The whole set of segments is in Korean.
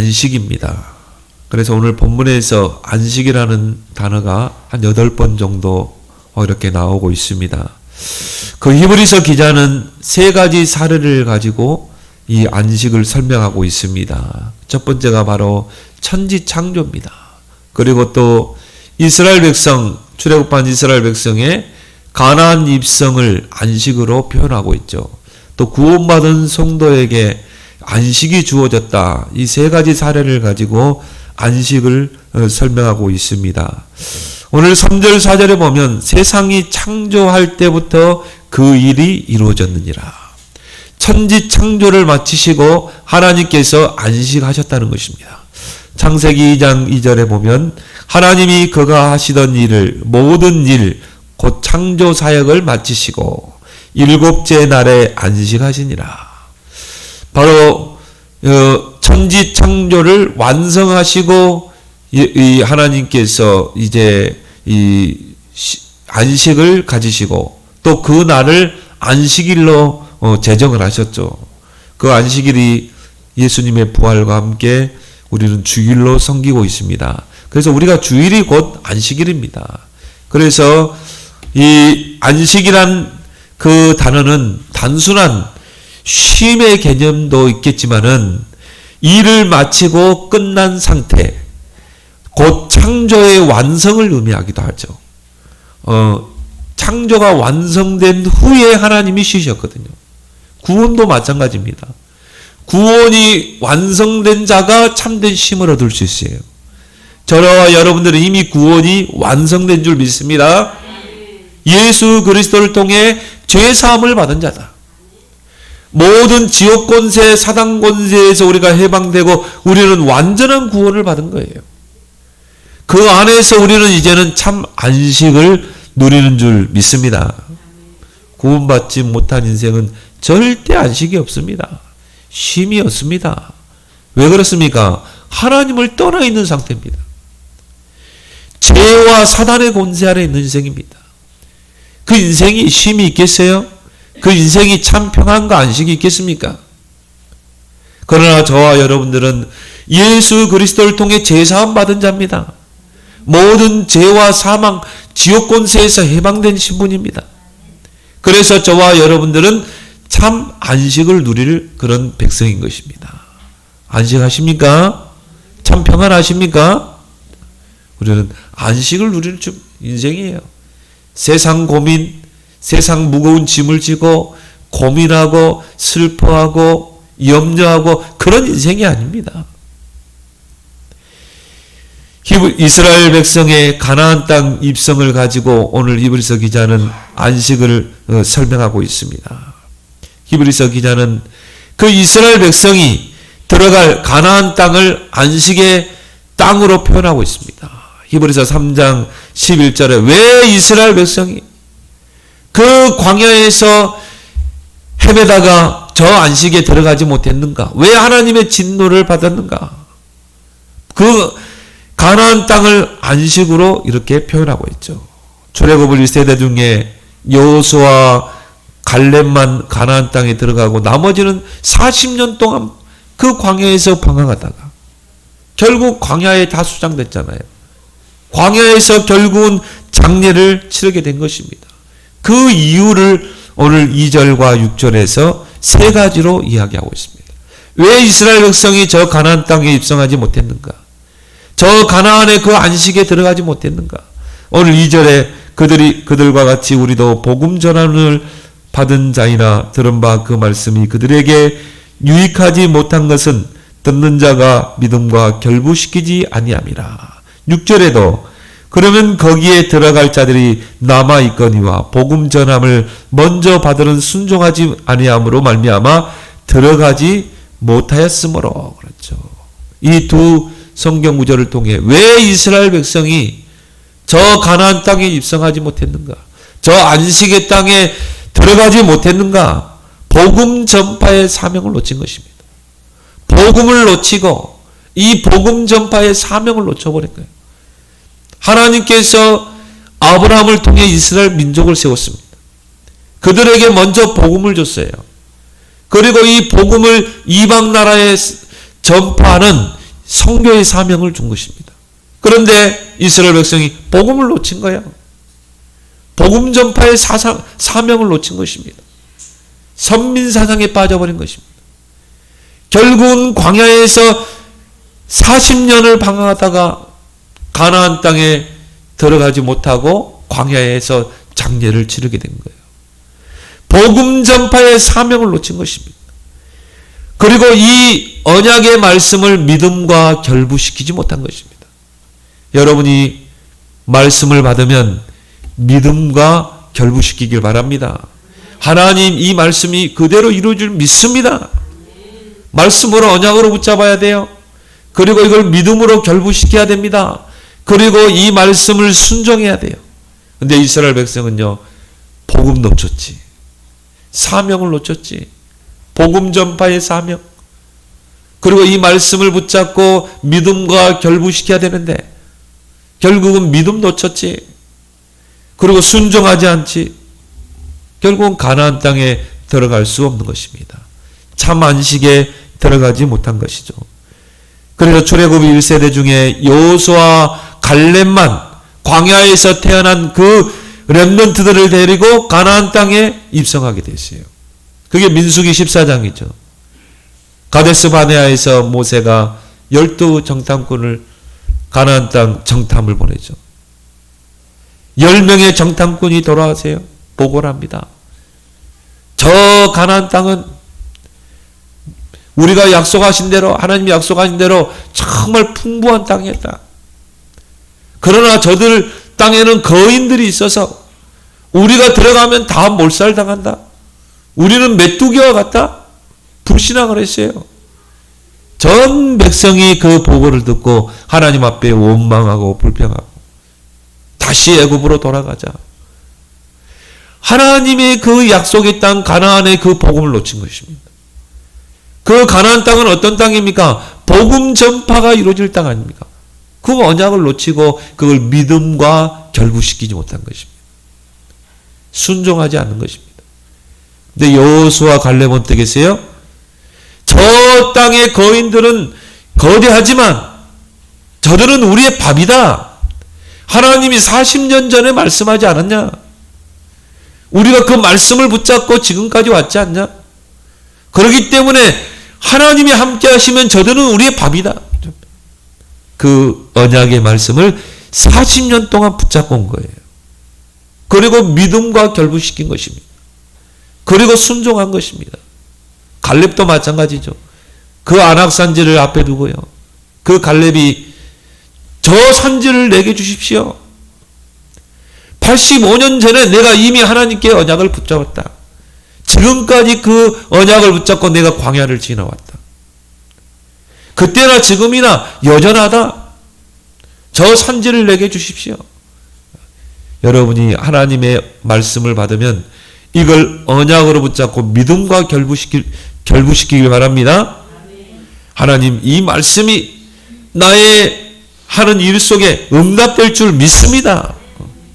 안식입니다. 그래서 오늘 본문에서 안식이라는 단어가 한 8번 정도 이렇게 나오고 있습니다. 그 히브리서 기자는 3가지 사례를 가지고 이 안식을 설명하고 있습니다. 첫 번째가 바로 천지 창조입니다. 그리고 또 이스라엘 백성, 출애굽한 이스라엘 백성의 가나안 입성을 안식으로 표현하고 있죠. 또 구원받은 성도에게 안식이 주어졌다. 이 3가지 사례를 가지고 안식을 설명하고 있습니다. 오늘 3절 4절에 보면 세상이 창조할 때부터 그 일이 이루어졌느니라. 천지 창조를 마치시고 하나님께서 안식하셨다는 것입니다. 창세기 2장 2절에 보면 하나님이 그가 하시던 일을 모든 일 곧 창조 사역을 마치시고 7째 날에 안식하시니라. 바로 천지 창조를 완성하시고 이 하나님께서 이제 이 안식을 가지시고 또 그 날을 안식일로 제정을 하셨죠. 그 안식일이 예수님의 부활과 함께 우리는 주일로 섬기고 있습니다. 그래서 우리가 주일이 곧 안식일입니다. 그래서 이 안식이란 그 단어는 단순한 쉼의 개념도 있겠지만은 일을 마치고 끝난 상태, 곧 창조의 완성을 의미하기도 하죠. 창조가 완성된 후에 하나님이 쉬셨거든요. 구원도 마찬가지입니다. 구원이 완성된 자가 참된 쉼을 얻을 수 있어요. 저와 여러분들은 이미 구원이 완성된 줄 믿습니다. 예수 그리스도를 통해 죄사함을 받은 자다. 모든 지옥 권세, 사단 권세에서 우리가 해방되고 우리는 완전한 구원을 받은 거예요. 그 안에서 우리는 이제는 참 안식을 누리는 줄 믿습니다. 구원받지 못한 인생은 절대 안식이 없습니다. 쉼이 없습니다. 왜 그렇습니까? 하나님을 떠나 있는 상태입니다. 죄와 사단의 권세 아래 있는 인생입니다. 그 인생이 쉼이 있겠어요? 그 인생이 참 평안과 안식이 있겠습니까? 그러나 저와 여러분들은 예수 그리스도를 통해 죄사함 받은 자입니다. 모든 죄와 사망, 지옥 권세에서 해방된 신분입니다. 그래서 저와 여러분들은 참 안식을 누릴 그런 백성인 것입니다. 안식하십니까? 참 평안하십니까? 우리는 안식을 누리는 인생이에요. 세상 고민, 세상 무거운 짐을 지고 고민하고 슬퍼하고 염려하고 그런 인생이 아닙니다. 이스라엘 백성의 가나안 땅 입성을 가지고 오늘 히브리서 기자는 안식을 설명하고 있습니다. 히브리서 기자는 그 이스라엘 백성이 들어갈 가나안 땅을 안식의 땅으로 표현하고 있습니다. 히브리서 3장 11절에 왜 이스라엘 백성이 그 광야에서 헤매다가 저 안식에 들어가지 못했는가? 왜 하나님의 진노를 받았는가? 그 가나안 땅을 안식으로 이렇게 표현하고 있죠. 출애굽을 1세대 중에 여호수아와 갈렙만 가나안 땅에 들어가고 나머지는 40년 동안 그 광야에서 방황하다가 결국 광야에 다 수장됐잖아요. 광야에서 결국은 장례를 치르게 된 것입니다. 그 이유를 오늘 2절과 6절에서 3가지로 이야기하고 있습니다. 왜 이스라엘 백성이 저 가나안 땅에 입성하지 못했는가? 저 가나안의 그 안식에 들어가지 못했는가? 오늘 2절에 그들과 같이 우리도 복음 전환을 받은 자이나 들은 바 그 말씀이 그들에게 유익하지 못한 것은 듣는 자가 믿음과 결부시키지 아니함이라. 6절에도 그러면 거기에 들어갈 자들이 남아있거니와 복음 전함을 먼저 받으는 순종하지 아니함으로 말미암아 들어가지 못하였으므로. 그렇죠. 이 두 성경 구절을 통해 왜 이스라엘 백성이 저 가나안 땅에 입성하지 못했는가? 저 안식의 땅에 들어가지 못했는가? 복음 전파의 사명을 놓친 것입니다. 복음을 놓치고 이 복음 전파의 사명을 놓쳐버린 거예요. 하나님께서 아브라함을 통해 이스라엘 민족을 세웠습니다. 그들에게 먼저 복음을 줬어요. 그리고 이 복음을 이방 나라에 전파하는 선교의 사명을 준 것입니다. 그런데 이스라엘 백성이 복음을 놓친 거예요. 복음 전파의 사명을 놓친 것입니다. 선민사상에 빠져버린 것입니다. 결국은 광야에서 40년을 방황하다가 가나안 땅에 들어가지 못하고 광야에서 장례를 치르게 된 거예요. 복음 전파의 사명을 놓친 것입니다. 그리고 이 언약의 말씀을 믿음과 결부시키지 못한 것입니다. 여러분이 말씀을 받으면 믿음과 결부시키길 바랍니다. 하나님 이 말씀이 그대로 이루어질 믿습니다. 말씀으로 언약으로 붙잡아야 돼요. 그리고 이걸 믿음으로 결부시켜야 됩니다. 그리고 이 말씀을 순종해야 돼요. 근데 이스라엘 백성은요, 복음 놓쳤지. 사명을 놓쳤지. 복음 전파의 사명. 그리고 이 말씀을 붙잡고 믿음과 결부시켜야 되는데 결국은 믿음 놓쳤지. 그리고 순종하지 않지. 결국은 가나안 땅에 들어갈 수 없는 것입니다. 참 안식에 들어가지 못한 것이죠. 그래서 출애굽 1세대 중에 여호수아 갈렙만 광야에서 태어난 그 렘넌트들을 데리고 가나안 땅에 입성하게 됐어요. 그게 민수기 14장이죠. 가데스 바네아에서 모세가 12 정탐꾼을 가나안 땅 정탐을 보내죠. 10명의 정탐꾼이 돌아와세요. 보고를 합니다. 저 가나안 땅은 우리가 약속하신 대로, 하나님이 약속하신 대로 정말 풍부한 땅이었다. 그러나 저들 땅에는 거인들이 있어서 우리가 들어가면 다 몰살당한다. 우리는 메뚜기와 같다. 불신앙을 했어요. 전 백성이 그 보고를 듣고 하나님 앞에 원망하고 불평하고 다시 애굽으로 돌아가자. 하나님의 그 약속의 땅 가나안의 그 복음을 놓친 것입니다. 그 가나안 땅은 어떤 땅입니까? 복음 전파가 이루어질 땅 아닙니까? 그 언약을 놓치고 그걸 믿음과 결부시키지 못한 것입니다. 순종하지 않는 것입니다. 근데 여호수아 갈렙은 어떻게 했어요? 저 땅의 거인들은 거대하지만 저들은 우리의 밥이다. 하나님이 40년 전에 말씀하지 않았냐? 우리가 그 말씀을 붙잡고 지금까지 왔지 않냐? 그렇기 때문에 하나님이 함께 하시면 저들은 우리의 밥이다. 그 언약의 말씀을 40년 동안 붙잡고 온 거예요. 그리고 믿음과 결부시킨 것입니다. 그리고 순종한 것입니다. 갈렙도 마찬가지죠. 그 안악산지를 앞에 두고요. 그 갈렙이 저 산지를 내게 주십시오. 85년 전에 내가 이미 하나님께 언약을 붙잡았다. 지금까지 그 언약을 붙잡고 내가 광야를 지나왔다. 그때나 지금이나 여전하다. 저 산지를 내게 주십시오. 여러분이 하나님의 말씀을 받으면 이걸 언약으로 붙잡고 믿음과 결부시키길 바랍니다. 하나님 이 말씀이 나의 하는 일 속에 응답될 줄 믿습니다.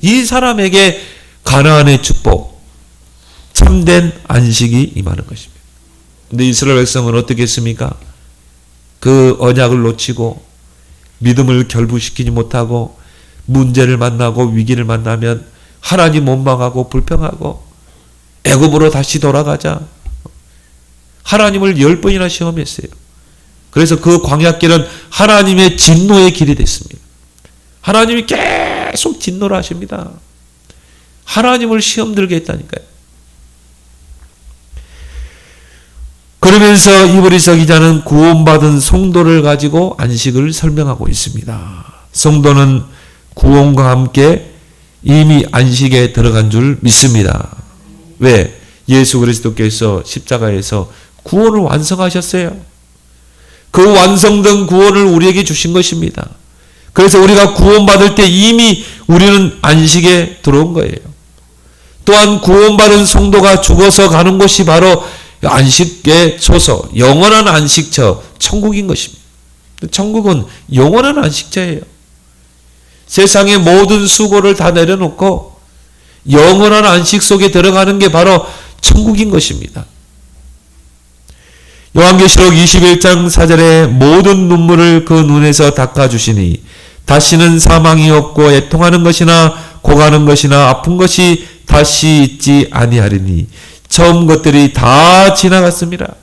이 사람에게 가나안의 축복, 참된 안식이 임하는 것입니다. 근데 이스라엘 백성은 어떻게 했습니까? 그 언약을 놓치고 믿음을 결부시키지 못하고 문제를 만나고 위기를 만나면 하나님 원망하고 불평하고 애굽으로 다시 돌아가자. 하나님을 10번이나 시험했어요. 그래서 그 광야길은 하나님의 진노의 길이 됐습니다. 하나님이 계속 진노를 하십니다. 하나님을 시험 들게 했다니까요. 그러면서 이브리서 기자는 구원받은 성도를 가지고 안식을 설명하고 있습니다. 성도는 구원과 함께 이미 안식에 들어간 줄 믿습니다. 왜? 예수 그리스도께서 십자가에서 구원을 완성하셨어요. 그 완성된 구원을 우리에게 주신 것입니다. 그래서 우리가 구원받을 때 이미 우리는 안식에 들어온 거예요. 또한 구원받은 성도가 죽어서 가는 곳이 바로 안식의 초소, 영원한 안식처, 천국인 것입니다. 천국은 영원한 안식처예요. 세상의 모든 수고를 다 내려놓고 영원한 안식 속에 들어가는 게 바로 천국인 것입니다. 요한계시록 21장 4절에 모든 눈물을 그 눈에서 닦아주시니 다시는 사망이 없고 애통하는 것이나 고가는 것이나 아픈 것이 다시 있지 아니하리니 처음 것들이 다 지나갔습니다.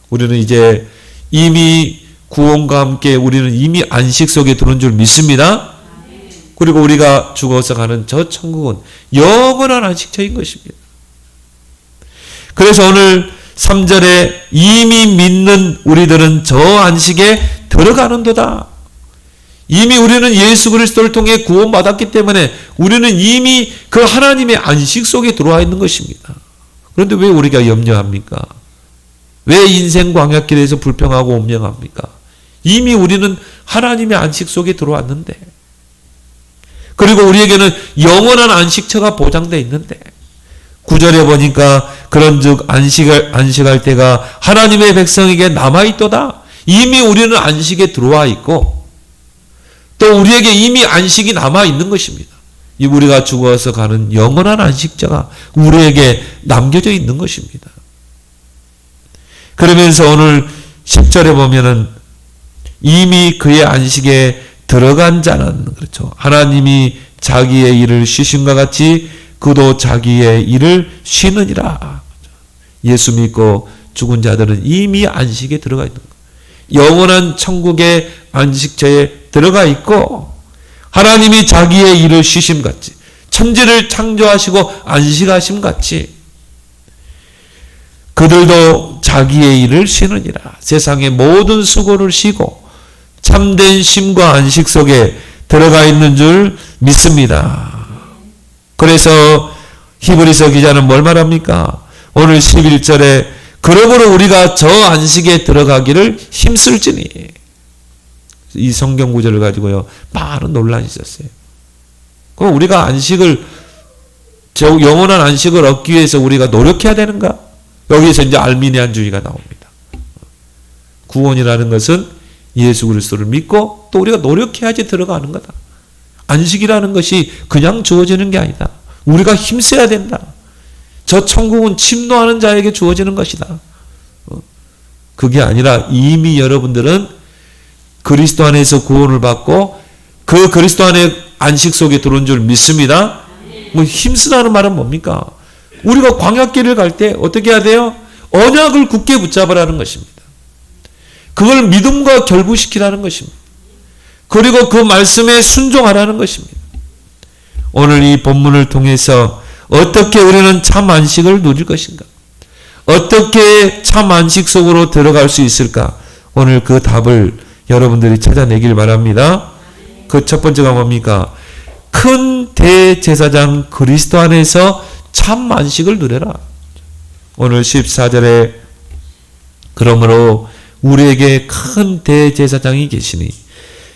우리는 이제 이미 구원과 함께 우리는 이미 안식 속에 들어온 줄 믿습니다. 그리고 우리가 죽어서 가는 저 천국은 영원한 안식처인 것입니다. 그래서 오늘 3절에 이미 믿는 우리들은 저 안식에 들어가는도다. 이미 우리는 예수 그리스도를 통해 구원받았기 때문에 우리는 이미 그 하나님의 안식 속에 들어와 있는 것입니다. 그런데 왜 우리가 염려합니까? 왜 인생 광야길에서 불평하고 옴령합니까? 이미 우리는 하나님의 안식 속에 들어왔는데, 그리고 우리에게는 영원한 안식처가 보장되어 있는데, 9절에 보니까 그런즉 안식할 때가 하나님의 백성에게 남아있도다. 이미 우리는 안식에 들어와 있고 또 우리에게 이미 안식이 남아있는 것입니다. 우리가 죽어서 가는 영원한 안식처가 우리에게 남겨져 있는 것입니다. 그러면서 오늘 10절에 보면은 이미 그의 안식에 들어간 자는, 그렇죠, 하나님이 자기의 일을 쉬심과 같이 그도 자기의 일을 쉬느니라. 예수 믿고 죽은 자들은 이미 안식에 들어가 있는 거예요. 영원한 천국의 안식처에 들어가 있고 하나님이 자기의 일을 쉬심 같이, 천지를 창조하시고 안식하심 같이 그들도 자기의 일을 쉬느니라. 세상의 모든 수고를 쉬고 참된 쉼과 안식 속에 들어가 있는 줄 믿습니다. 그래서 히브리서 기자는 뭘 말합니까? 오늘 11절에 그러므로 우리가 저 안식에 들어가기를 힘쓸지니, 이 성경 구절을 가지고요 많은 논란이 있었어요. 그럼 우리가 안식을, 저 영원한 안식을 얻기 위해서 우리가 노력해야 되는가? 여기에서 이제 알미니안주의가 나옵니다. 구원이라는 것은 예수 그리스도를 믿고 또 우리가 노력해야지 들어가는 거다. 안식이라는 것이 그냥 주어지는 게 아니다. 우리가 힘써야 된다. 저 천국은 침노하는 자에게 주어지는 것이다. 그게 아니라 이미 여러분들은 그리스도 안에서 구원을 받고 그 그리스도 안에 안식 속에 들어온 줄 믿습니다. 뭐 힘쓰라는 말은 뭡니까? 우리가 광야길을 갈 때 어떻게 해야 돼요? 언약을 굳게 붙잡으라는 것입니다. 그걸 믿음과 결부시키라는 것입니다. 그리고 그 말씀에 순종하라는 것입니다. 오늘 이 본문을 통해서 어떻게 우리는 참 안식을 누릴 것인가? 어떻게 참 안식 속으로 들어갈 수 있을까? 오늘 그 답을 여러분들이 찾아내길 바랍니다. 그 첫 번째가 뭡니까? 큰 대제사장 그리스도 안에서 참 안식을 누려라. 오늘 14절에 그러므로 우리에게 큰 대제사장이 계시니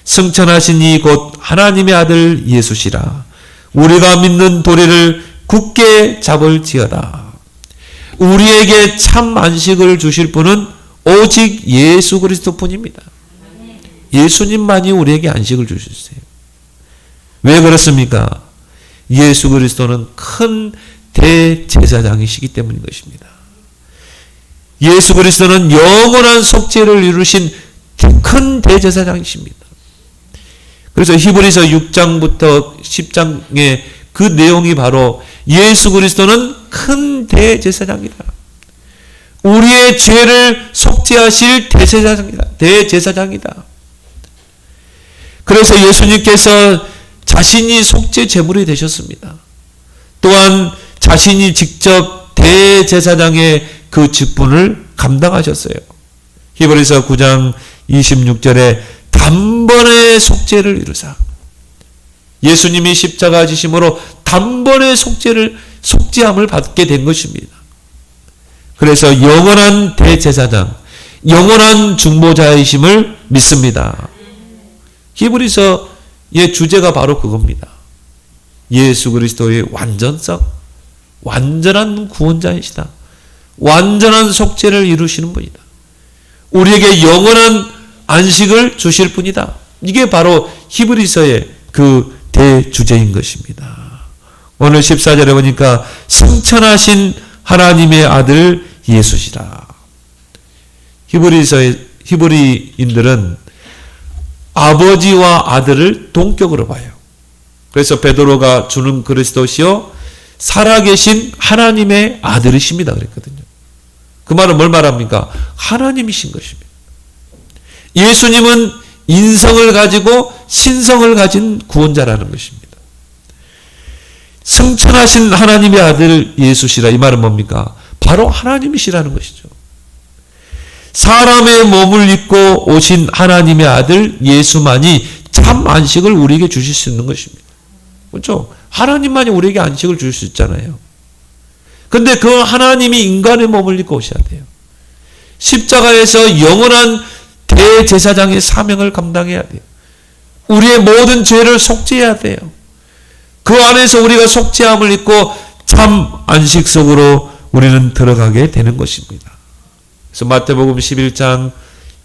승천하신 이 곧 하나님의 아들 예수시라. 우리가 믿는 도리를 굳게 잡을지어다. 우리에게 참 안식을 주실 분은 오직 예수 그리스도 뿐입니다. 예수님만이 우리에게 안식을 주셨어요. 왜 그렇습니까? 예수 그리스도는 큰 대제사장이시기 때문인 것입니다. 예수 그리스도는 영원한 속죄를 이루신 큰 대제사장이십니다. 그래서 히브리서 6장부터 10장의 그 내용이 바로 예수 그리스도는 큰 대제사장이다. 우리의 죄를 속죄하실 대제사장이다. 그래서 예수님께서 자신이 속죄 제물이 되셨습니다. 또한 자신이 직접 대제사장의 그 직분을 감당하셨어요. 히브리서 9장 26절에 단번에 속죄를 이루사, 예수님이 십자가 지심으로 단번에 속죄함을 받게 된 것입니다. 그래서 영원한 대제사장, 영원한 중보자이심을 믿습니다. 히브리서의 주제가 바로 그겁니다. 예수 그리스도의 완전성, 완전한 구원자이시다. 완전한 속죄를 이루시는 분이다. 우리에게 영원한 안식을 주실 분이다. 이게 바로 히브리서의 그 대주제인 것입니다. 오늘 14절에 보니까 승천하신 하나님의 아들 예수시라. 히브리인들은 아버지와 아들을 동격으로 봐요. 그래서 베드로가 주는 그리스도시요 살아계신 하나님의 아들이십니다 그랬거든요. 그 말은 뭘 말합니까? 하나님이신 것입니다. 예수님은 인성을 가지고 신성을 가진 구원자라는 것입니다. 승천하신 하나님의 아들 예수시라. 이 말은 뭡니까? 바로 하나님이시라는 것이죠. 사람의 몸을 입고 오신 하나님의 아들 예수만이 참 안식을 우리에게 주실 수 있는 것입니다. 그렇죠? 하나님만이 우리에게 안식을 줄 수 있잖아요. 근데 그 하나님이 인간의 몸을 입고 오셔야 돼요. 십자가에서 영원한 대제사장의 사명을 감당해야 돼요. 우리의 모든 죄를 속죄해야 돼요. 그 안에서 우리가 속죄함을 입고 참 안식 속으로 우리는 들어가게 되는 것입니다. 그래서 마태복음 11장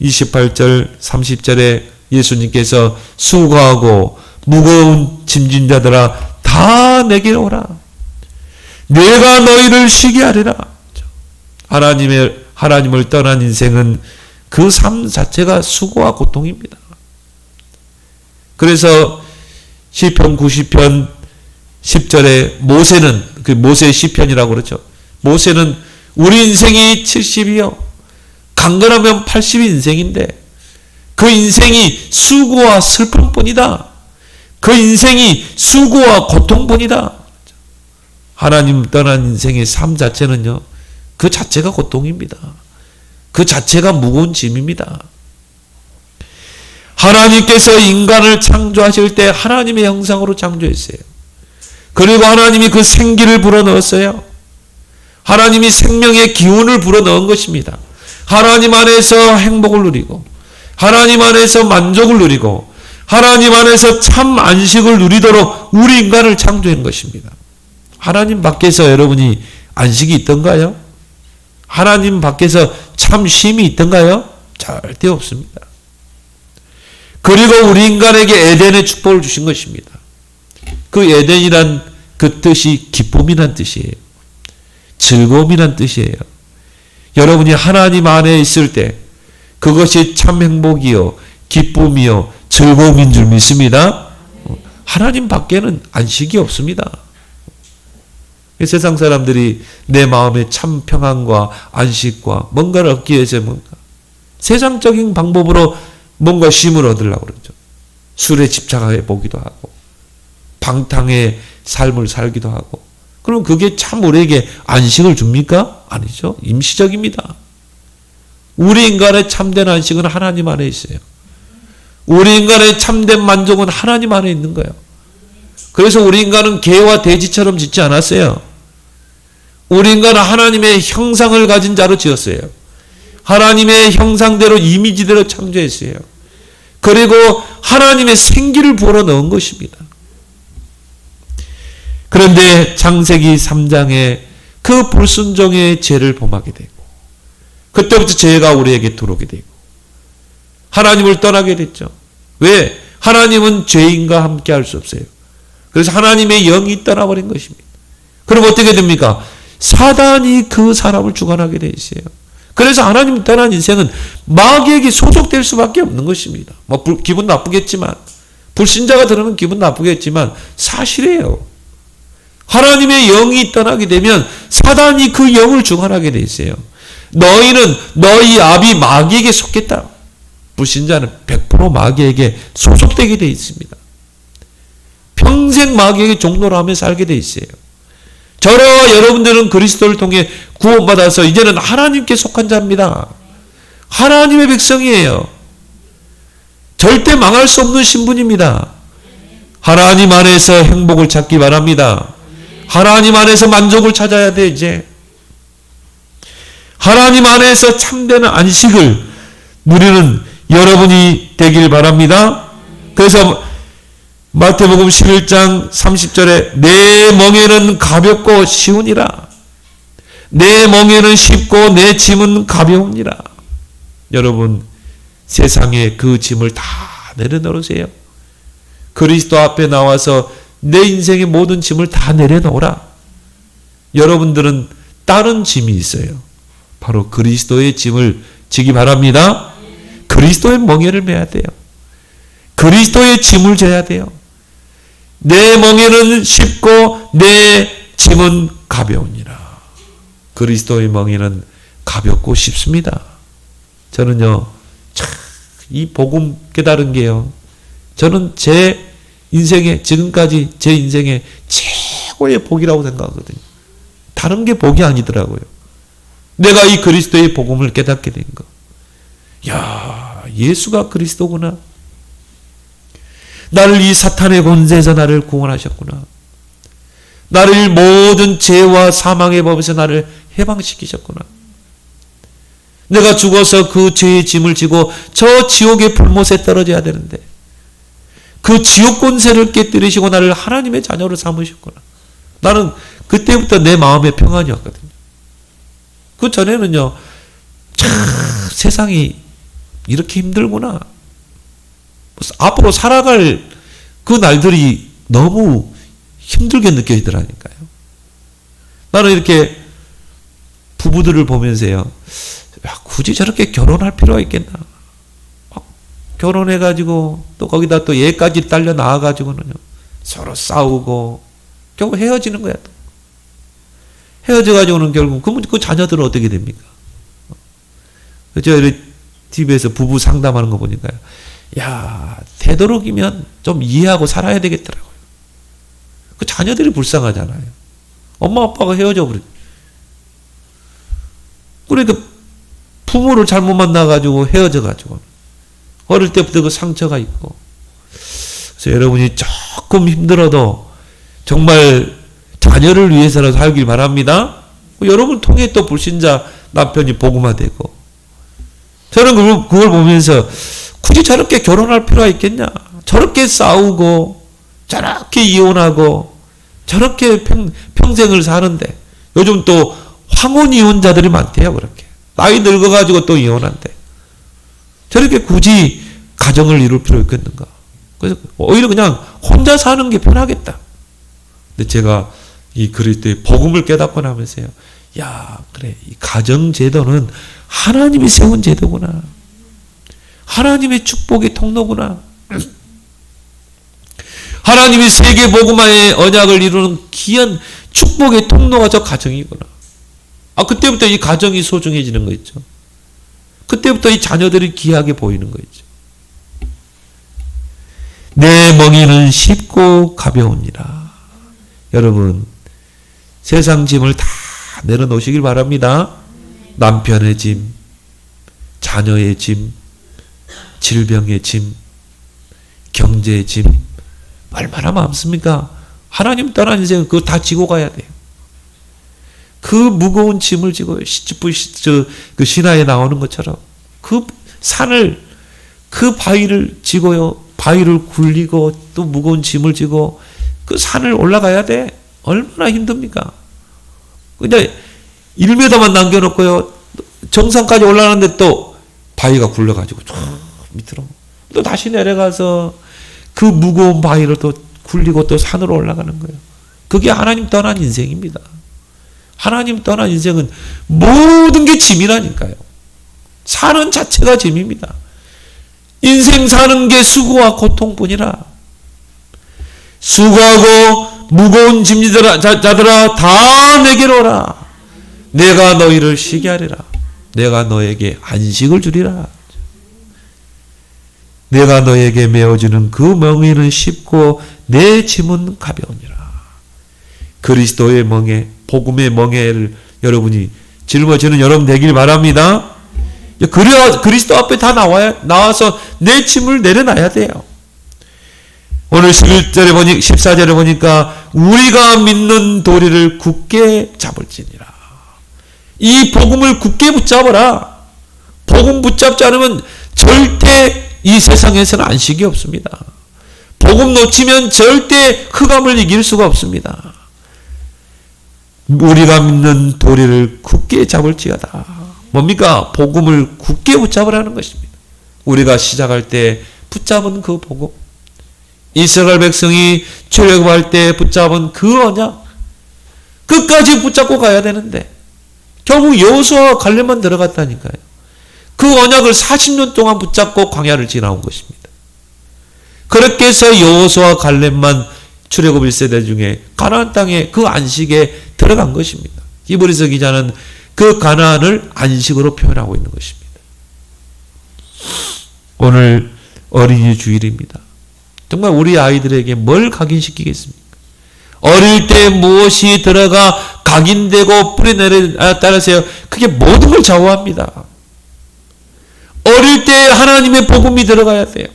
28절 30절에 예수님께서 수고하고 무거운 짐진 자들아 다 내게 오라. 내가 너희를 쉬게 하리라. 하나님을 떠난 인생은 그 삶 자체가 수고와 고통입니다. 그래서 시편 90편 10절에 모세는 그 모세의 시편이라고 그러죠. 모세는 우리 인생이 70이요. 강건하면 80이 인생인데 그 인생이 수고와 슬픔뿐이다. 그 인생이 수고와 고통뿐이다. 하나님 떠난 인생의 삶 자체는요. 그 자체가 고통입니다. 그 자체가 무거운 짐입니다. 하나님께서 인간을 창조하실 때 하나님의 형상으로 창조했어요. 그리고 하나님이 그 생기를 불어넣었어요. 하나님이 생명의 기운을 불어넣은 것입니다. 하나님 안에서 행복을 누리고 하나님 안에서 만족을 누리고 하나님 안에서 참 안식을 누리도록 우리 인간을 창조한 것입니다. 하나님 밖에서 여러분이 안식이 있던가요? 하나님 밖에서 참 쉼이 있던가요? 절대 없습니다. 그리고 우리 인간에게 에덴의 축복을 주신 것입니다. 그 에덴이란 그 뜻이 기쁨이란 뜻이에요. 즐거움이란 뜻이에요. 여러분이 하나님 안에 있을 때 그것이 참 행복이요 기쁨이요 즐거움인 줄 믿습니다. 하나님 밖에는 안식이 없습니다. 세상 사람들이 내 마음에 참 평안과 안식과 뭔가를 얻기 위해서 뭔가 세상적인 방법으로 뭔가 쉼을 얻으려고 그러죠. 술에 집착해 보기도 하고 방탕의 삶을 살기도 하고 그럼 그게 참 우리에게 안식을 줍니까? 아니죠. 임시적입니다. 우리 인간의 참된 안식은 하나님 안에 있어요. 우리 인간의 참된 만족은 하나님 안에 있는 거예요. 그래서 우리 인간은 개와 돼지처럼 짓지 않았어요. 우리 인간은 하나님의 형상을 가진 자로 지었어요. 하나님의 형상대로 이미지대로 창조했어요. 그리고 하나님의 생기를 불어넣은 것입니다. 그런데 창세기 3장에 그 불순종의 죄를 범하게 되고 그때부터 죄가 우리에게 들어오게 되고 하나님을 떠나게 됐죠. 왜? 하나님은 죄인과 함께 할 수 없어요. 그래서 하나님의 영이 떠나버린 것입니다. 그럼 어떻게 됩니까? 사단이 그 사람을 주관하게 돼 있어요. 그래서 하나님 떠난 인생은 마귀에게 소속될 수밖에 없는 것입니다. 뭐 기분 나쁘겠지만 불신자가 들으면 기분 나쁘겠지만 사실이에요. 하나님의 영이 떠나게 되면 사단이 그 영을 주관하게 돼 있어요. 너희는 너희 아비 마귀에게 속했다. 불신자는 100% 마귀에게 소속되게 돼 있습니다. 평생 마귀에게 종노를 하며 살게 돼 있어요. 저와 여러분들은 그리스도를 통해 구원받아서 이제는 하나님께 속한 자입니다. 하나님의 백성이에요. 절대 망할 수 없는 신분입니다. 하나님 안에서 행복을 찾기 바랍니다. 하나님 안에서 만족을 찾아야 돼 이제. 하나님 안에서 참된 안식을 누리는 여러분이 되길 바랍니다. 그래서 마태복음 11장 30절에 내 멍에는 가볍고 쉬우니라. 내 멍에는 쉽고 내 짐은 가벼우니라. 여러분 세상에 그 짐을 다 내려놓으세요. 그리스도 앞에 나와서 내 인생의 모든 짐을 다 내려놓으라. 여러분들은 다른 짐이 있어요. 바로 그리스도의 짐을 지기 바랍니다. 그리스도의 멍에를 메야 돼요. 그리스도의 짐을 져야 돼요. 내 멍에는 쉽고 내 짐은 가벼우니라. 그리스도의 멍에는 가볍고 쉽습니다. 저는요, 참, 이 복음 깨달은 게요, 저는 제 인생에, 지금까지 제 인생의 최고의 복이라고 생각하거든요. 다른 게 복이 아니더라고요. 내가 이 그리스도의 복음을 깨닫게 된 거. 야, 예수가 그리스도구나. 나를 이 사탄의 권세에서 나를 구원하셨구나. 나를 모든 죄와 사망의 법에서 나를 해방시키셨구나. 내가 죽어서 그 죄의 짐을 지고 저 지옥의 불못에 떨어져야 되는데 그 지옥 권세를 깨뜨리시고 나를 하나님의 자녀로 삼으셨구나. 나는 그때부터 내 마음에 평안이 왔거든요. 그 전에는요, 참 세상이 이렇게 힘들구나. 앞으로 살아갈 그 날들이 너무 힘들게 느껴지더라니까요. 나는 이렇게 부부들을 보면서요, 야, 굳이 저렇게 결혼할 필요가 있겠나. 결혼해가지고 또 거기다 또 얘까지 딸려 나와가지고는요, 서로 싸우고 결국 헤어지는 거야. 또. 헤어져가지고는 결국 그 자녀들은 어떻게 됩니까? 저 TV에서 부부 상담하는 거 보니까요, 야, 되도록이면 좀 이해하고 살아야 되겠더라고요. 그 자녀들이 불쌍하잖아요. 엄마 아빠가 헤어져 버려. 그러니까 부모를 잘못 만나가지고 헤어져가지고 어릴 때부터 그 상처가 있고. 그래서 여러분이 조금 힘들어도 정말 자녀를 위해서라도 살길 바랍니다. 여러분 통해 또 불신자 남편이 복음화되고. 저는 그걸 보면서 굳이 저렇게 결혼할 필요가 있겠냐. 저렇게 싸우고 저렇게 이혼하고 저렇게 평생을 사는데 요즘 또 황혼 이혼자들이 많대요. 그렇게 나이 늙어가지고 또 이혼한대. 저렇게 굳이 가정을 이룰 필요 있겠는가. 그래서 오히려 그냥 혼자 사는 게 편하겠다. 근데 제가 이 그리스도의 복음을 깨닫고 나면서요, 야, 그래, 이 가정 제도는 하나님이 세운 제도구나. 하나님의 축복의 통로구나. 하나님이 세계 복음화의 언약을 이루는 귀한 축복의 통로가 저 가정이구나. 그때부터 이 가정이 소중해지는 거 있죠. 그때부터 이 자녀들이 귀하게 보이는 거 있죠. 내 멍에는 쉽고 가벼우니라. 여러분, 세상 짐을 다 내려놓으시길 바랍니다. 남편의 짐, 자녀의 짐, 질병의 짐, 경제의 짐, 얼마나 많습니까? 하나님 떠난 인생은 그거 다 지고 가야 돼요. 그 무거운 짐을 지고 시즈프 그 신화에 나오는 것처럼 그 산을, 그 바위를 지고요, 바위를 굴리고 또 무거운 짐을 지고 그 산을 올라가야 돼. 얼마나 힘듭니까? 근데 1m만 남겨놓고요, 정상까지 올라가는데 또 바위가 굴러가지고 쭉 밑으로 또 다시 내려가서 그 무거운 바위를 또 굴리고 또 산으로 올라가는 거예요. 그게 하나님 떠난 인생입니다. 하나님 떠난 인생은 모든 게 짐이라니까요. 사는 자체가 짐입니다. 인생 사는 게 수고와 고통뿐이라. 수고하고 무거운 짐자들아 다 내게로 오라. 내가 너희를 쉬게 하리라. 내가 너에게 안식을 주리라. 내가 너에게 메어주는 그 멍에는 쉽고 내 짐은 가벼우니라. 그리스도의 멍에, 복음의 멍에를 여러분이 짊어지는 여러분 되길 바랍니다. 그리스도 앞에 다 나와서 내 짐을 내려놔야 돼요. 오늘 14절에 보니까 우리가 믿는 도리를 굳게 잡을지니라. 이 복음을 굳게 붙잡아라. 복음 붙잡지 않으면 절대 이 세상에서는 안식이 없습니다. 복음 놓치면 절대 흑암을 이길 수가 없습니다. 우리가 믿는 도리를 굳게 잡을지어다. 뭡니까? 복음을 굳게 붙잡으라는 것입니다. 우리가 시작할 때 붙잡은 그 복음, 이스라엘 백성이 출애굽할 때 붙잡은 그 언약, 끝까지 붙잡고 가야 되는데 결국 여호수아와 갈렙만 들어갔다니까요. 그 언약을 40년 동안 붙잡고 광야를 지나온 것입니다. 그렇게 해서 여호수아와 갈렙만 출애굽 1세대 중에 가나안 땅에 그 안식에 들어간 것입니다. 히브리서 기자는 그 가나안을 안식으로 표현하고 있는 것입니다. 오늘 어린이 주일입니다. 정말 우리 아이들에게 뭘 각인시키겠습니까? 어릴 때 무엇이 들어가 각인되고 뿌리내려 따라서요. 그게 모든 걸 좌우합니다. 어릴 때 하나님의 복음이 들어가야 돼요.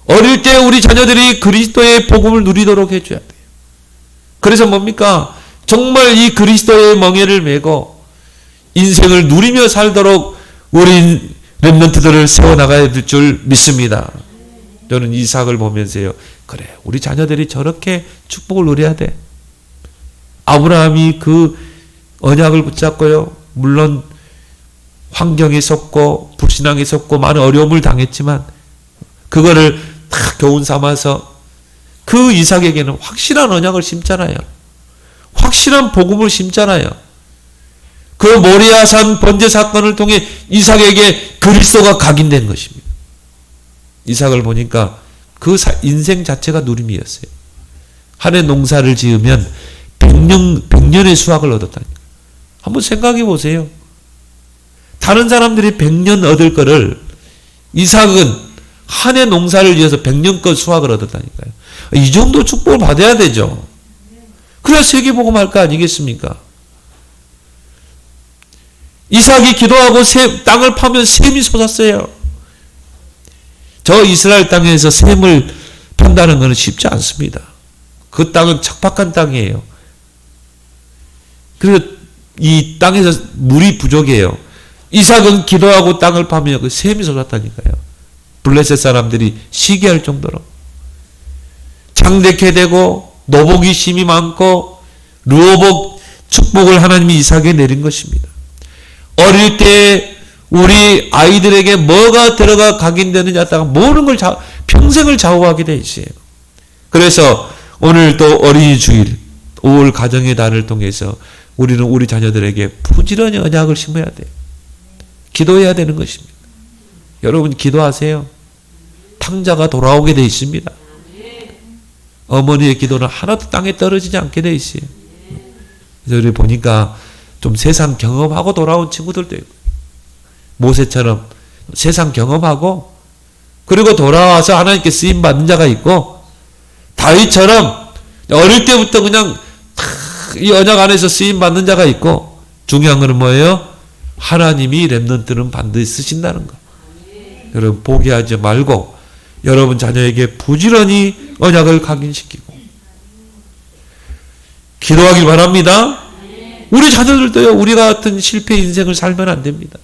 어릴 때 우리 자녀들이 그리스도의 복음을 누리도록 해줘야 돼요. 그래서 뭡니까? 정말 이 그리스도의 멍에를 메고 인생을 누리며 살도록 우리 렘넌트들을 세워나가야 될 줄 믿습니다. 저는 이삭을 보면서요. 그래, 우리 자녀들이 저렇게 축복을 누려야 돼. 아브라함이 그 언약을 붙잡고요. 물론 환경에 섰고 불신앙에 섰고 많은 어려움을 당했지만 그거를 다 교훈 삼아서 그 이삭에게는 확실한 언약을 심잖아요. 확실한 복음을 심잖아요. 그 모리아산 번제 사건을 통해 이삭에게 그리스도가 각인된 것입니다. 이삭을 보니까 그 인생 자체가 누림이었어요. 한 해 농사를 지으면 100년의 수확을 얻었다니까. 한번 생각해 보세요. 다른 사람들이 100년 얻을 거를 이삭은 한 해 농사를 지어서 100년껏 수확을 얻었다니까요. 이 정도 축복을 받아야 되죠. 그래야 세계복음 할 거 아니겠습니까? 이삭이 기도하고 땅을 파면 샘이 솟았어요. 저 이스라엘 땅에서 샘을 판다는 것은 쉽지 않습니다. 그 땅은 척박한 땅이에요. 그리고 이 땅에서 물이 부족해요. 이삭은 기도하고 땅을 파면 그 샘이 솟았다니까요. 블레셋 사람들이 시기할 정도로 창대케 되고 노복이 심이 많고 르호복 축복을 하나님이 이삭에 내린 것입니다. 어릴 때 우리 아이들에게 뭐가 들어가 각인되느냐에 따라 모든 걸 평생을 좌우하게 돼 있어요. 그래서 오늘 또 어린이 주일 5월 가정의 달을 통해서 우리는 우리 자녀들에게 부지런히 언약을 심어야 돼요. 기도해야 되는 것입니다. 여러분 기도하세요. 탕자가 돌아오게 돼 있습니다. 어머니의 기도는 하나도 땅에 떨어지지 않게 돼 있어요. 그래서 우리 보니까 좀 세상 경험하고 돌아온 친구들도 있고 모세처럼 세상 경험하고 그리고 돌아와서 하나님께 쓰임 받는 자가 있고 다윗처럼 어릴 때부터 그냥 이 언약 안에서 쓰임 받는 자가 있고 중요한 것은 뭐예요? 하나님이 렘넌트는 반드시 쓰신다는 거. 여러분 포기하지 말고 여러분 자녀에게 부지런히 언약을 각인시키고 기도하길 바랍니다. 우리 자녀들도요. 우리 같은 실패 인생을 살면 안 됩니다.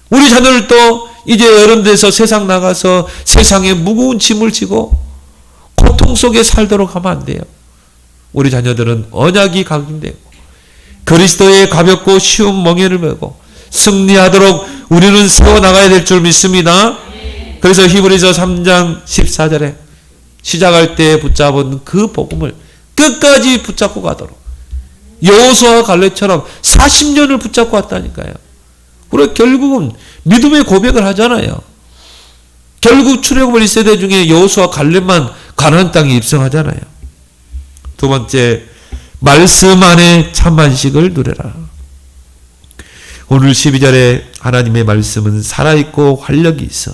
우리 자녀들도 이제 어른 돼서 세상 나가서 세상에 무거운 짐을 지고 고통 속에 살도록 하면 안 돼요. 우리 자녀들은 언약이 각인되고 그리스도의 가볍고 쉬운 멍에를 메고 승리하도록 우리는 세워나가야 될 줄 믿습니다. 그래서 히브리서 3장 14절에 시작할 때 붙잡은 그 복음을 끝까지 붙잡고 가도록 여호수아와 갈렙처럼 40년을 붙잡고 왔다니까요. 그리고 결국은 믿음의 고백을 하잖아요. 결국 출애굽 1세대 중에 여호수아와 갈렙만 가나안 땅에 입성하잖아요. 두 번째, 말씀 안에 참 안식을 누려라. 오늘 12절에 하나님의 말씀은 살아있고 활력이 있어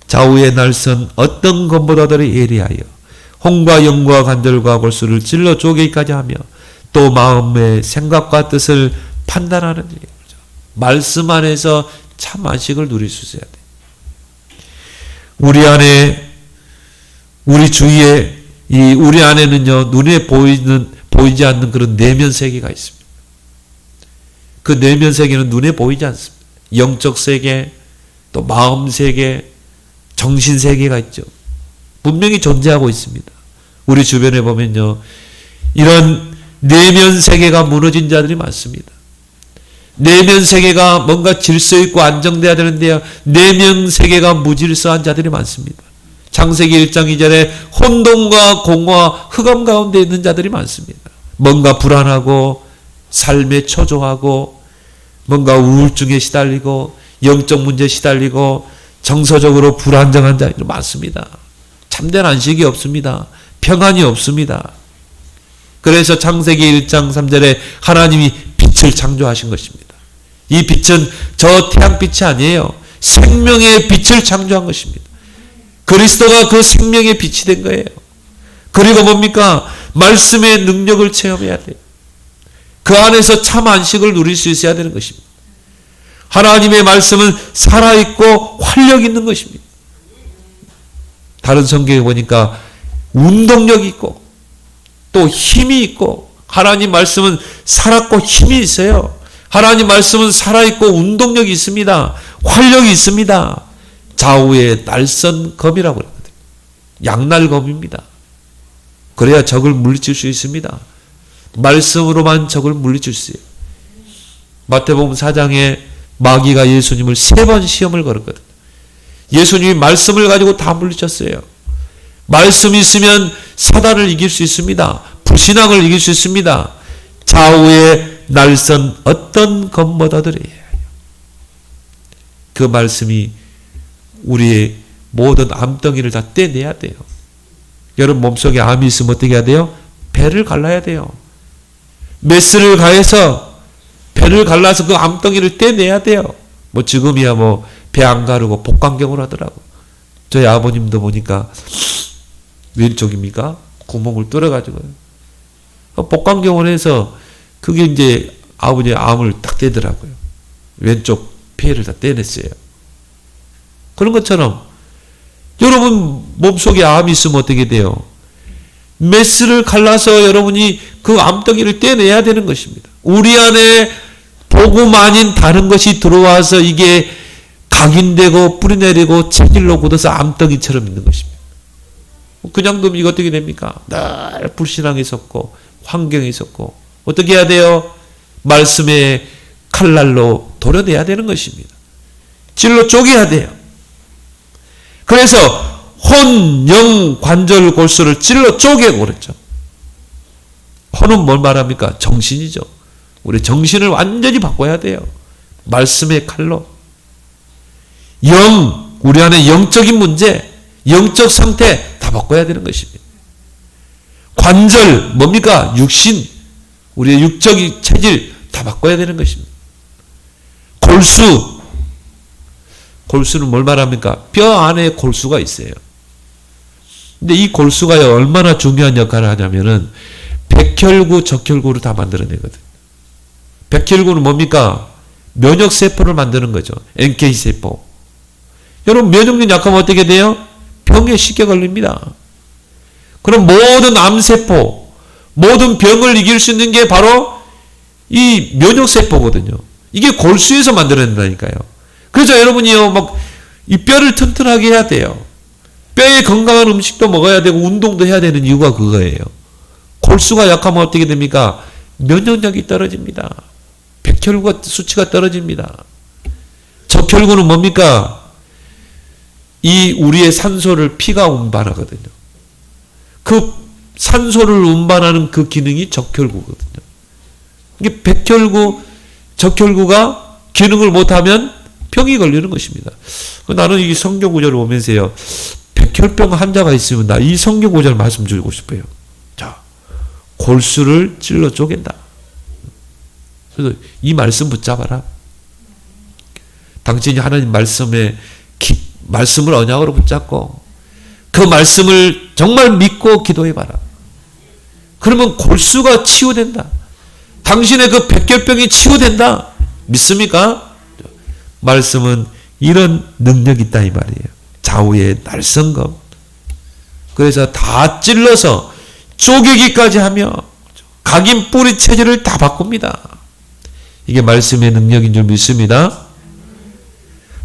좌우의 날선 어떤 것보다도 예리하여 혼과 영과 관절과 골수를 찔러 쪼개기까지 하며 또 마음의 생각과 뜻을 판단하는 일이죠. 말씀 안에서 참 안식을 누릴 수 있어야 돼. 우리 안에 우리 주위에 우리 안에는요 눈에 보이지 않는 그런 내면 세계가 있습니다. 그 내면 세계는 눈에 보이지 않습니다. 영적 세계, 또 마음 세계, 정신 세계가 있죠. 분명히 존재하고 있습니다. 우리 주변에 보면요 이런 내면 세계가 무너진 자들이 많습니다. 내면 세계가 뭔가 질서 있고 안정돼야 되는데요 내면 세계가 무질서한 자들이 많습니다. 창세기 1장 2절에 혼돈과 공허와 흑암 가운데 있는 자들이 많습니다. 뭔가 불안하고 삶에 초조하고 뭔가 우울증에 시달리고 영적 문제에 시달리고 정서적으로 불안정한 자들이 많습니다. 참된 안식이 없습니다. 평안이 없습니다. 그래서 창세기 1장 3절에 하나님이 빛을 창조하신 것입니다. 이 빛은 저 태양빛이 아니에요. 생명의 빛을 창조한 것입니다. 그리스도가 그 생명의 빛이 된 거예요. 그리고 뭡니까? 말씀의 능력을 체험해야 돼요. 그 안에서 참 안식을 누릴 수 있어야 되는 것입니다. 하나님의 말씀은 살아있고 활력 있는 것입니다. 다른 성경에 보니까 운동력이 있고 또 힘이 있고, 하나님 말씀은 살았고 힘이 있어요. 하나님 말씀은 살아있고 운동력이 있습니다. 활력이 있습니다. 좌우의 날선 검이라고 그러거든요. 양날검입니다. 그래야 적을 물리칠 수 있습니다. 말씀으로만 적을 물리칠 수 있어요. 마태복음 4장에 마귀가 예수님을 3번 시험을 걸었거든요. 예수님이 말씀을 가지고 다 물리쳤어요. 말씀이 있으면 사단을 이길 수 있습니다. 불신앙을 이길 수 있습니다. 좌우의 날선 어떤 검보다들이 그 말씀이 우리의 모든 암덩이를 다 떼내야 돼요. 여러분 몸속에 암이 있으면 어떻게 해야 돼요? 배를 갈라야 돼요. 메스를 가해서 배를 갈라서 그 암덩이를 떼내야 돼요. 뭐 지금이야 뭐 배 안 가르고 복강경을 하더라고. 저희 아버님도 보니까 왼쪽입니까? 구멍을 뚫어가지고 복강경을 해서 그게 이제 아버지의 암을 딱 떼더라고요. 왼쪽 폐를 다 떼냈어요. 그런 것처럼 여러분 몸속에 암이 있으면 어떻게 돼요? 메스를 갈라서 여러분이 그 암덩이를 떼내야 되는 것입니다. 우리 안에 복음 아닌 다른 것이 들어와서 이게 각인되고 뿌리내리고 체질로 굳어서 암덩이처럼 있는 것입니다. 그냥 두면 이거 어떻게 됩니까? 늘 불신앙이 있었고 환경이 있었고 어떻게 해야 돼요? 말씀의 칼날로 도려내야 되는 것입니다. 찔러 쪼개야 돼요. 그래서 혼, 영, 관절, 골수를 찔러 쪼개고 그랬죠. 혼은 뭘 말합니까? 정신이죠. 우리 정신을 완전히 바꿔야 돼요. 말씀의 칼로. 영, 우리 안에 영적인 문제, 영적 상태 다 바꿔야 되는 것입니다. 관절, 뭡니까? 육신, 우리의 육적인 체질 다 바꿔야 되는 것입니다. 골수, 골수는 뭘 말합니까? 뼈 안에 골수가 있어요. 근데 이 골수가 얼마나 중요한 역할을 하냐면은 백혈구, 적혈구를 다 만들어내거든요. 백혈구는 뭡니까? 면역세포를 만드는 거죠. NK세포. 여러분 면역력 약하면 어떻게 돼요? 병에 쉽게 걸립니다. 그럼 모든 암세포, 모든 병을 이길 수 있는 게 바로 이 면역세포거든요. 이게 골수에서 만들어낸다니까요. 그래서 여러분이요, 막 이 뼈를 튼튼하게 해야 돼요. 뼈에 건강한 음식도 먹어야 되고 운동도 해야 되는 이유가 그거예요. 골수가 약하면 어떻게 됩니까? 면역력이 떨어집니다. 백혈구 수치가 떨어집니다. 적혈구는 뭡니까? 이 우리의 산소를 피가 운반하거든요. 그 산소를 운반하는 그 기능이 적혈구거든요. 이게 백혈구, 적혈구가 기능을 못하면 병이 걸리는 것입니다. 나는 이 성경 구절을 보면서요, 백혈병 환자가 있으면 나 이 성경 구절 말씀 드리고 싶어요. 자, 골수를 찔러 쪼갠다. 그래서 이 말씀 붙잡아라. 당신이 하나님 말씀을 언약으로 붙잡고 그 말씀을 정말 믿고 기도해봐라. 그러면 골수가 치유된다. 당신의 그 백혈병이 치유된다. 믿습니까? 말씀은 이런 능력이 있다 이 말이에요. 좌우의 날성검. 그래서 다 찔러서 쪼개기까지 하며 각인 뿌리 체질을 다 바꿉니다. 이게 말씀의 능력인 줄 믿습니다.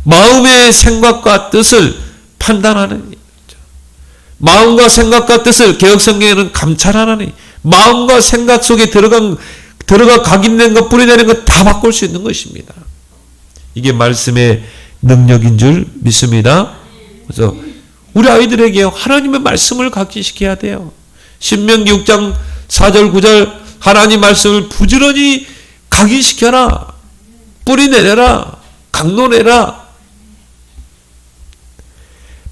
마음의 생각과 뜻을 판단하는 일. 마음과 생각과 뜻을 개혁성경에는 감찰하는 일. 마음과 생각 속에 들어가 각인된 것, 뿌리내는 것 다 바꿀 수 있는 것입니다. 이게 말씀의 능력인 줄 믿습니다. 그래서 우리 아이들에게 하나님의 말씀을 각인시켜야 돼요. 신명기 6장 4절 9절 하나님 말씀을 부지런히 각인시켜라. 뿌리내려라. 강론해라.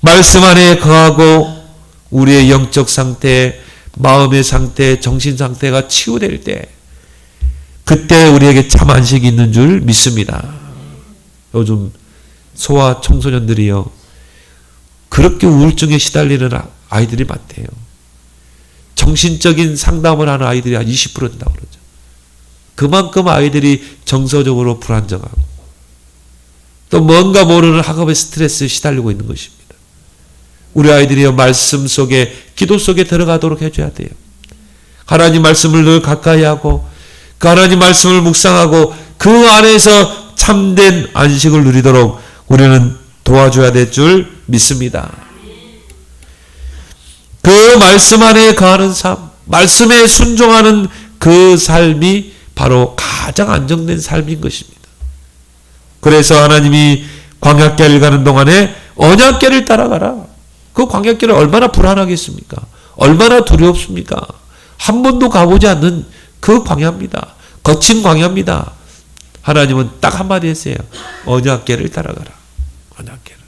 말씀 안에 거하고 우리의 영적 상태, 마음의 상태, 정신 상태가 치유될 때 그때 우리에게 참 안식이 있는 줄 믿습니다. 요즘 소아 청소년들이요, 그렇게 우울증에 시달리는 아이들이 많대요. 정신적인 상담을 하는 아이들이 한 20% 된다고 그러죠. 그만큼 아이들이 정서적으로 불안정하고 또 뭔가 모르는 학업의 스트레스에 시달리고 있는 것입니다. 우리 아이들이요, 말씀 속에, 기도 속에 들어가도록 해줘야 돼요. 하나님 말씀을 늘 가까이 하고 그 하나님 말씀을 묵상하고 그 안에서 참된 안식을 누리도록 우리는 도와줘야 될 줄 믿습니다. 그 말씀 안에 거하는 삶, 말씀에 순종하는 그 삶이 바로 가장 안정된 삶인 것입니다. 그래서 하나님이 광야길을 가는 동안에 언약궤를 따라가라. 그 광야길은 얼마나 불안하겠습니까? 얼마나 두렵습니까? 한 번도 가보지 않는 그 광야입니다. 거친 광야입니다. 하나님은 딱 한마디 했어요. 언약궤를 따라가라. 언약궤를.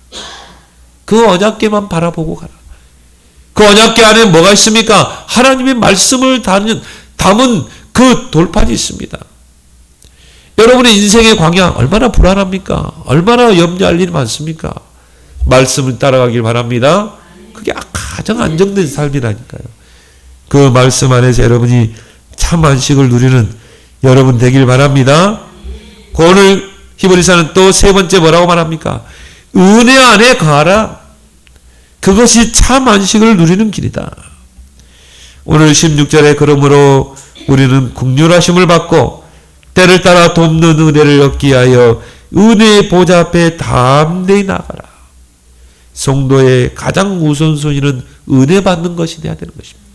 그 언약궤만 바라보고 가라. 그 언약궤 안에 뭐가 있습니까? 하나님의 말씀을 담은 그 돌판이 있습니다. 여러분의 인생의 광야 얼마나 불안합니까? 얼마나 염려할 일이 많습니까? 말씀을 따라가길 바랍니다. 그게 가장 안정된 삶이라니까요. 그 말씀 안에서 여러분이 참 안식을 누리는 여러분 되길 바랍니다. 오늘 히브리서는 또 세 번째 뭐라고 말합니까? 은혜 안에 거하라. 그것이 참 안식을 누리는 길이다. 오늘 16절에 그러므로 우리는 긍휼하심을 받고 때를 따라 돕는 은혜를 얻기 위하여 은혜의 보좌 앞에 담대히 나가라. 성도의 가장 우선순위는 은혜 받는 것이 되어야 되는 것입니다.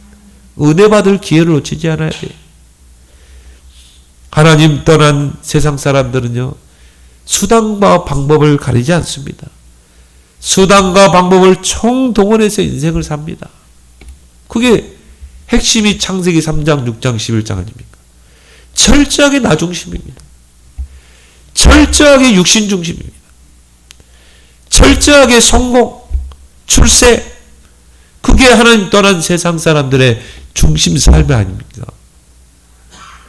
은혜 받을 기회를 놓치지 않아야 돼요. 하나님 떠난 세상 사람들은요, 수단과 방법을 가리지 않습니다. 수단과 방법을 총동원해서 인생을 삽니다. 그게 핵심이 창세기 3장, 6장, 11장 아닙니까? 철저하게 나 중심입니다. 철저하게 육신 중심입니다. 철저하게 성공, 출세, 그게 하나님 떠난 세상 사람들의 중심 삶이 아닙니까?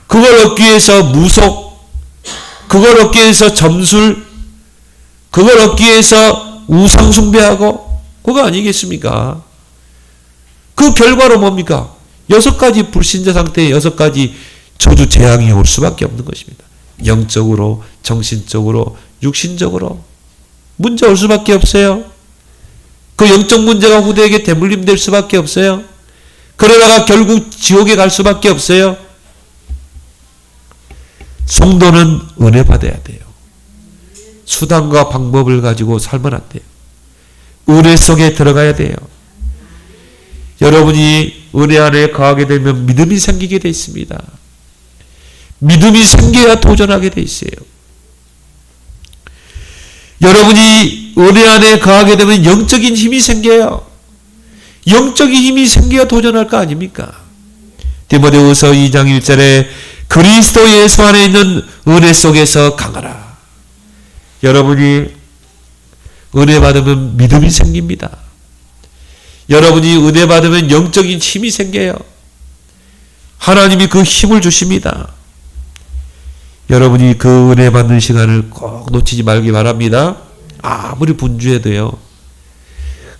그걸 얻기 위해서 무속, 그걸 얻기 위해서 점술, 그걸 얻기 위해서 우상 숭배하고, 그거 아니겠습니까? 그 결과로 뭡니까? 6가지 불신자 상태의 6가지 저주 재앙이 올 수밖에 없는 것입니다. 영적으로, 정신적으로, 육신적으로 문제 올 수밖에 없어요. 그 영적 문제가 후대에게 대물림될 수밖에 없어요. 그러다가 결국 지옥에 갈 수밖에 없어요. 성도는 은혜 받아야 돼요. 수단과 방법을 가지고 살면 안 돼요. 은혜 속에 들어가야 돼요. 여러분이 은혜 안에 거하게 되면 믿음이 생기게 돼 있습니다. 믿음이 생겨야 도전하게 돼 있어요. 여러분이 은혜 안에 거하게 되면 영적인 힘이 생겨요. 영적인 힘이 생겨야 도전할 거 아닙니까? 디모데후서 2장 1절에 그리스도 예수 안에 있는 은혜 속에서 강하라. 여러분이 은혜 받으면 믿음이 생깁니다. 여러분이 은혜 받으면 영적인 힘이 생겨요. 하나님이 그 힘을 주십니다. 여러분이 그 은혜 받는 시간을 꼭 놓치지 말기 바랍니다. 아무리 분주해도요,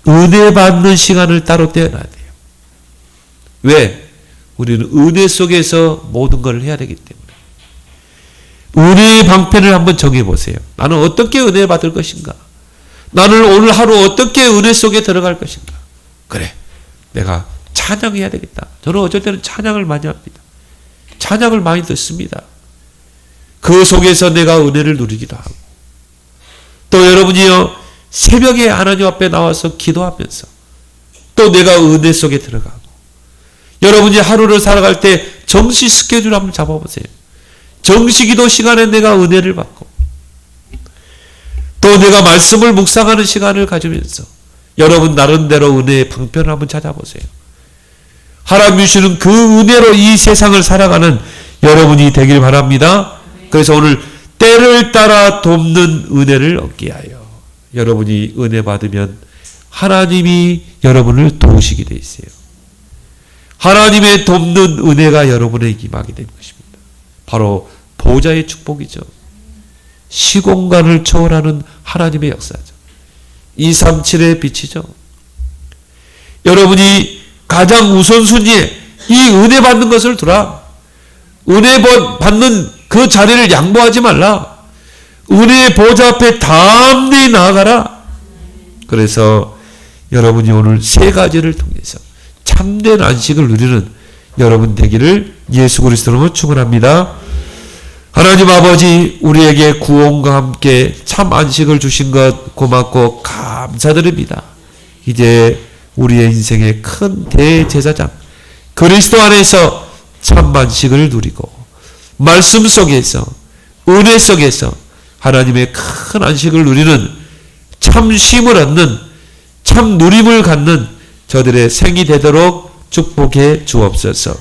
은혜 받는 시간을 따로 떼어놔야 돼요. 왜? 우리는 은혜 속에서 모든 걸 해야 되기 때문에. 은혜의 방편을 한번 정해보세요. 나는 어떻게 은혜 받을 것인가? 나는 오늘 하루 어떻게 은혜 속에 들어갈 것인가? 그래, 내가 찬양해야 되겠다. 저는 어쩔 때는 찬양을 많이 합니다. 찬양을 많이 듣습니다. 그 속에서 내가 은혜를 누리기도 하고, 또 여러분이요, 새벽에 하나님 앞에 나와서 기도하면서 또 내가 은혜 속에 들어가고, 여러분이 하루를 살아갈 때 정시 스케줄 한번 잡아보세요. 정시 기도 시간에 내가 은혜를 받고, 또 내가 말씀을 묵상하는 시간을 가지면서 여러분 나름대로 은혜의 방편을 한번 찾아보세요. 하나님 주시는 그 은혜로 이 세상을 살아가는 여러분이 되길 바랍니다. 그래서 오늘 때를 따라 돕는 은혜를 얻게 하여 여러분이 은혜 받으면 하나님이 여러분을 도우시게 돼 있어요. 하나님의 돕는 은혜가 여러분에게 임하게 된 것입니다. 바로 보좌의 축복이죠. 시공간을 초월하는 하나님의 역사죠. 237의 빛이죠. 여러분이 가장 우선순위에 이 은혜 받는 것을 두라. 은혜 받는 그 자리를 양보하지 말라. 은혜의 보좌 앞에 담대히 나아가라. 그래서 여러분이 오늘 세 가지를 통해서 참된 안식을 누리는 여러분 되기를 예수 그리스도로 축원합니다. 하나님 아버지, 우리에게 구원과 함께 참 안식을 주신 것 고맙고 감사드립니다. 이제 우리의 인생의 큰 대제사장 그리스도 안에서 참 안식을 누리고 말씀 속에서 은혜 속에서 하나님의 큰 안식을 누리는 참 쉼을 얻는 참 누림을 갖는 저들의 생이 되도록 축복해 주옵소서.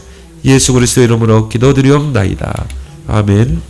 예수 그리스도 이름으로 기도드리옵나이다. 아멘.